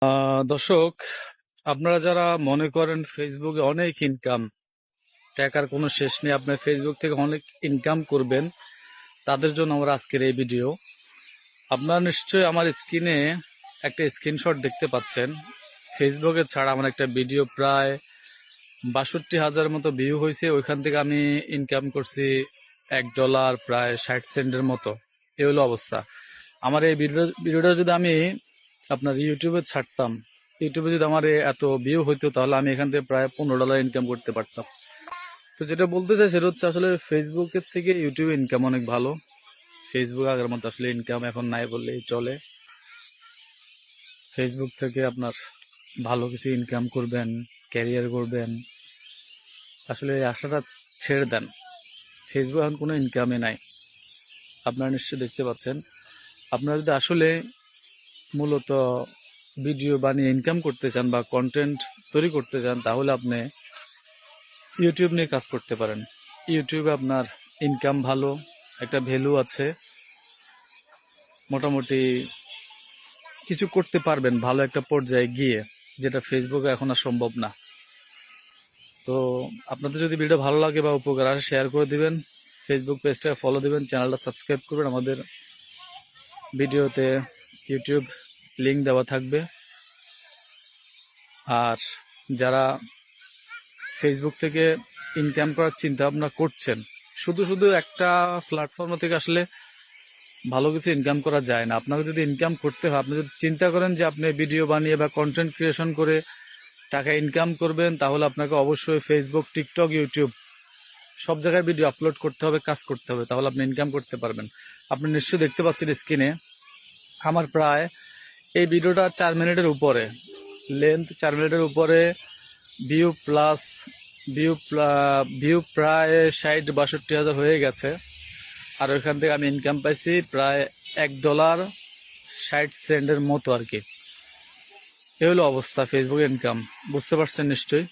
দর্শক, আপনারা যারা মনে করেন ফেসবুকে অনেক ইনকাম, টাকার কোনো শেষ নেই, আপনি ফেসবুক থেকে অনেক ইনকাম করবেন, তাদের জন্য আমার আজকের এই ভিডিও। আপনারা নিশ্চয়ই আমার স্ক্রিনে একটা স্ক্রিনশট দেখতে পাচ্ছেন। ফেসবুকে ছাড়া আমার একটা ভিডিও প্রায় ৬২,০০০ মতো ভিউ হয়েছে। ওইখান থেকে আমি ইনকাম করছি $1 প্রায় 60 সেন্টের মতো। এই হলো অবস্থা। আমার এই ভিডিওটা যদি আমি আপনার ইউটিউবে ছাড়তাম, ইউটিউবে যদি আমার এত ভিউ হইতো, তাহলে আমি এখান থেকে প্রায় $15 ইনকাম করতে পারতাম। তো যেটা বলতে চাই সেটা হচ্ছে, আসলে ফেসবুকের থেকে ইউটিউবে ইনকাম অনেক ভালো। ফেসবুক আগের মতো আসলে ইনকাম এখন নাই বললেই চলে। ফেসবুক থেকে আপনার ভালো কিছু ইনকাম করবেন, ক্যারিয়ার করবেন, আসলে এই আশাটা ছেড়ে দেন। ফেসবুক এখন কোনো ইনকামে নাই, আপনারা নিশ্চয়ই দেখতে পাচ্ছেন। আপনারা যদি আসলে মূলত ভিডিও বানিয়ে ইনকাম করতে চান বা কন্টেন্ট তৈরি করতে চান, তাহলে আপনি ইউটিউব নিয়ে কাজ করতে পারেন। ইউটিউবে আপনার ইনকাম ভালো, একটা ভ্যালু আছে, মোটামুটি কিছু করতে পারবেন ভালো একটা পর্যায়ে গিয়ে, যেটা ফেসবুকে এখন আর সম্ভব না। তো আপনাদের যদি ভিডিও ভালো লাগে বা উপকার আসে, শেয়ার করে দিবেন, ফেসবুক পেজটা ফলো দিবেন, চ্যানেলটা সাবস্ক্রাইব করবেন। আমাদের ভিডিওতে ইউটিউব লিংক দেওয়া থাকবে। আর যারা ফেসবুক থেকে ইনকাম করার চিন্তা ভাবনা করছেন, শুধু শুধু একটা প্ল্যাটফর্ম থেকে আসলে ভালো কিছু ইনকাম করা যায় না। আপনাকে যদি ইনকাম করতে হয়, আপনি যদি চিন্তা করেন যে আপনি ভিডিও বানিয়ে বা কন্টেন্ট ক্রিয়েশন করে টাকা ইনকাম করবেন, তাহলে আপনাকে অবশ্যই ফেসবুক, টিকটক, ইউটিউব সব জায়গায় ভিডিও আপলোড করতে হবে, কাজ করতে হবে, তাহলে আপনি ইনকাম করতে পারবেন। আপনি নিশ্চয়ই দেখতে পাচ্ছেন স্ক্রিনে আমার প্রায় এই ভিডিওটা 4 মিনিটের উপরে লেন্থ, 4 মিনিটের উপরে ভিউ প্লাস ভিউ প্রায় ৬০-৬২ হাজার হয়ে গেছে। আর ওইখান থেকে আমি ইনকাম পাইছি প্রায় $1.60 মতো আর কি। এ হলো অবস্থা ফেসবুক ইনকাম, বুঝতে পারছেন নিশ্চয়ই।